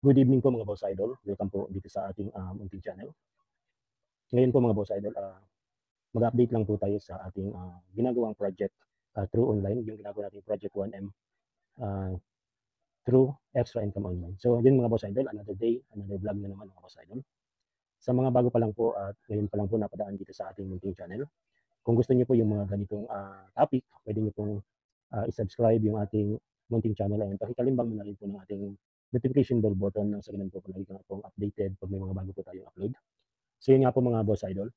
Good evening po mga boss idol. Welcome po dito sa ating munting channel. Ngayon po mga boss idol, mag-update lang po tayo sa ating ginagawang project through online, yung ginagawa nating Project 1M uh, through Extra Income Online. So yun mga boss idol, another day, another vlog na naman mga boss idol. Sa mga bago pa lang po at ngayon pa lang po napadaan dito sa ating munting channel, kung gusto niyo po yung mga ganitong topic, pwede niyo pong i-subscribe yung ating munting channel and pakikalimbang mo na rin po ng ating notification bell button nang sa ganun po palagi ka pong updated pag may mga bago po tayong upload. So yun nga po mga boss idol,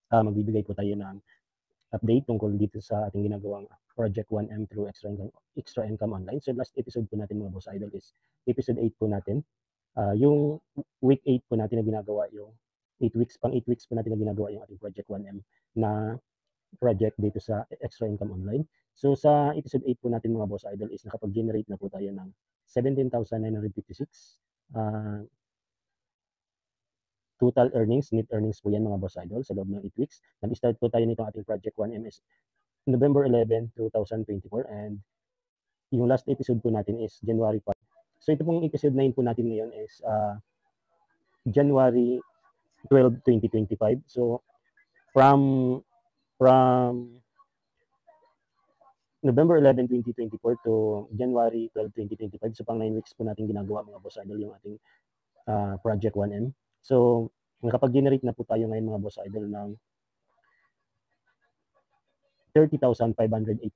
magbibigay po tayo ng update tungkol dito sa ating ginagawang Project 1M through Extra Income Online. So last episode po natin mga boss idol is episode 8 po natin. Yung week 8 po natin na ginagawa yung 8 weeks, pang 8 weeks po natin na ginagawa yung ating Project 1M na project dito sa Extra Income Online. So sa episode 8 po natin mga boss idol is nakapag-generate na po tayo ng 17,956 total earnings, net earnings po yan mga boss idol sa loob ng 8 weeks. Nag-start po tayo nitong ating Project 1MS November 11, 2024 and yung last episode po natin is January 5. So ito pong episode 9 po natin ngayon is January 12, 2025. So from November 11, 2024 to January 12, 2025. So pang 9 weeks po natin ginagawa mga boss idol yung ating Project 1M. So nakapag-generate na po tayo ngayon mga boss idol ng 30,508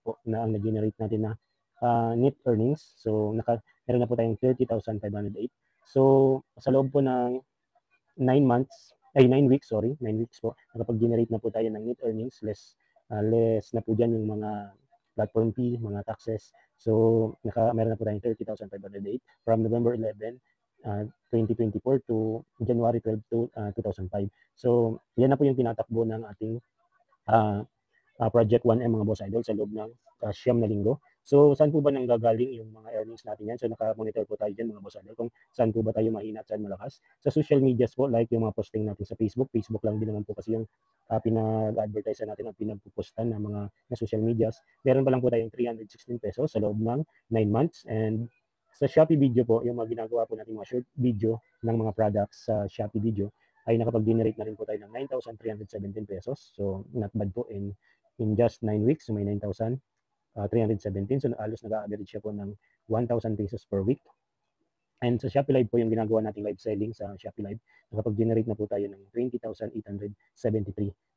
po na ang nag-generate natin na net earnings. So meron na po tayong 30,508. So sa loob po ng 9 weeks, 9 weeks po, nakapag-generate na po tayo ng net earnings, less na po dyan yung mga platform fee, mga taxes. So meron na po tayong 30,508 from November 11, 2024 to January 12, 2005. So yan na po yung tinatakbo ng ating Project 1M mga boss idol sa loob ng siyam na linggo. So saan po ba nanggagaling yung mga earnings natin yan? So naka-monitor po tayo dyan mga boss idol kung saan po ba tayo mahina at saan malakas. Sa social medias po, like yung mga posting natin sa Facebook lang din naman po kasi yung pinag-advertise natin at pinagpupostan ng mga social medias. Meron pa lang po tayong 316 pesos sa loob ng 9 months and sa Shopee Video po, yung mga ginagawa po natin mga short video ng mga products sa Shopee Video ay nakapag-generate na rin po tayo ng 9,317 pesos. So not bad po in just 9 weeks, so may 9,317. So halos nag-average siya po ng 1,000 pesos per week. And sa Shopee Live po yung ginagawa nating live selling sa Shopee Live, nakapag-generate na po tayo ng 20,873.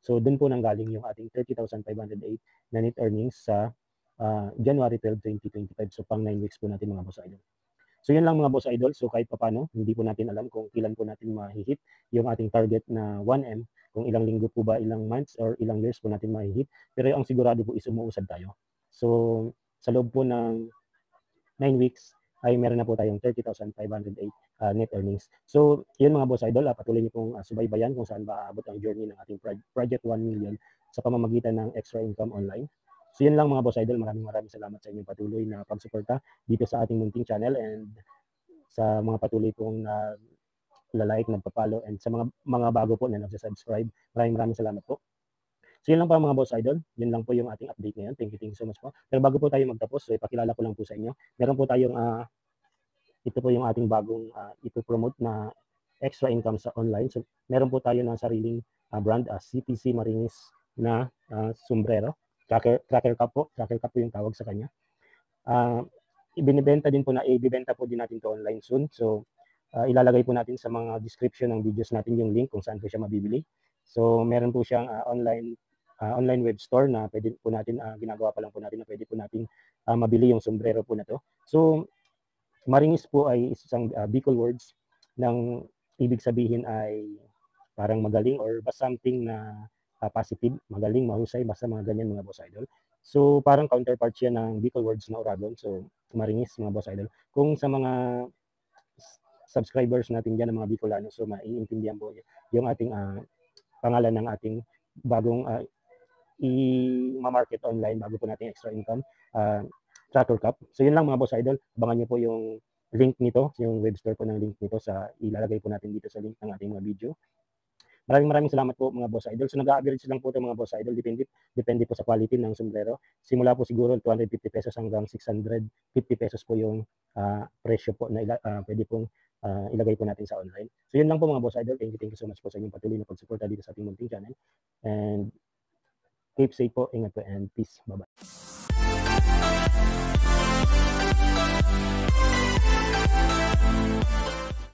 So doon po nanggaling yung ating 30,508 na net earnings sa January 12, 2025. So pang 9 weeks po natin mga boss idol. So yun lang mga boss idol. So kahit papano, hindi po natin alam kung kailan po natin mahihit yung ating target na 1M, kung ilang linggo po ba, ilang months, or ilang years po natin mahihit. Pero ang sigurado po is umuusad tayo. So sa loob po ng 9 weeks, ay meron na po tayong 30,508 net earnings. So yun mga boss idol, patuloy niyo pong subaybayan kung saan ba aabot ang journey ng ating Project 1 million sa pamamagitan ng Extra Income Online. So yun lang mga boss idol, maraming salamat sa inyong patuloy na pagsuporta dito sa ating munting channel and sa mga patuloy pong like, nagpa-follow and sa mga bago po na nagsa-subscribe. Maraming salamat po. So yun lang po mga boss idol. Yun lang po yung ating update ngayon. Thank you so much po. Pero bago po tayo magtapos, so ipakilala ko lang po sa inyo. Meron po tayong ito po yung ating bagong ipo-promote na extra income sa online. So meron po tayo ng sariling brand, CTC Marinis na sombrero. Tracker cup po. Tracker cup po yung tawag sa kanya. Ibinibenta po din natin to online soon. So ilalagay po natin sa mga description ng videos natin yung link kung saan po siya mabibili. So meron po siyang online web store na pwede po natin, ginagawa pa lang po natin na pwede po natin mabili yung sombrero po na to. So Marinis po ay isang Bicol words ng ibig sabihin ay parang magaling or something na positive, magaling, mahusay, basta mga ganyan mga boss idol. So parang counterpart siya ng Bicol words na Oragon. So Marinis mga boss idol. Kung sa mga subscribers natin dyan ng mga Bicolano, so maiintindihan po yung ating pangalan ng ating bagong i-market online bago po natin extra income, Tracker Cup. So yun lang mga boss idol, abangan nyo po yung link nito, yung web store po ng link nito sa ilalagay po natin dito sa link ng ating mga video. Maraming salamat po mga boss idol. So nag-average lang po ito mga boss idol, depende po sa quality ng sombrero. Simula po siguro 250 pesos hanggang 650 pesos po yung presyo po na pwede pong ilagay po natin sa online. So yun lang po mga boss idol. Thank you so much po sa inyong patuloy na pagsuporta dito sa ating munting channel. And keep safe po, ingat po, and peace. Bye-bye.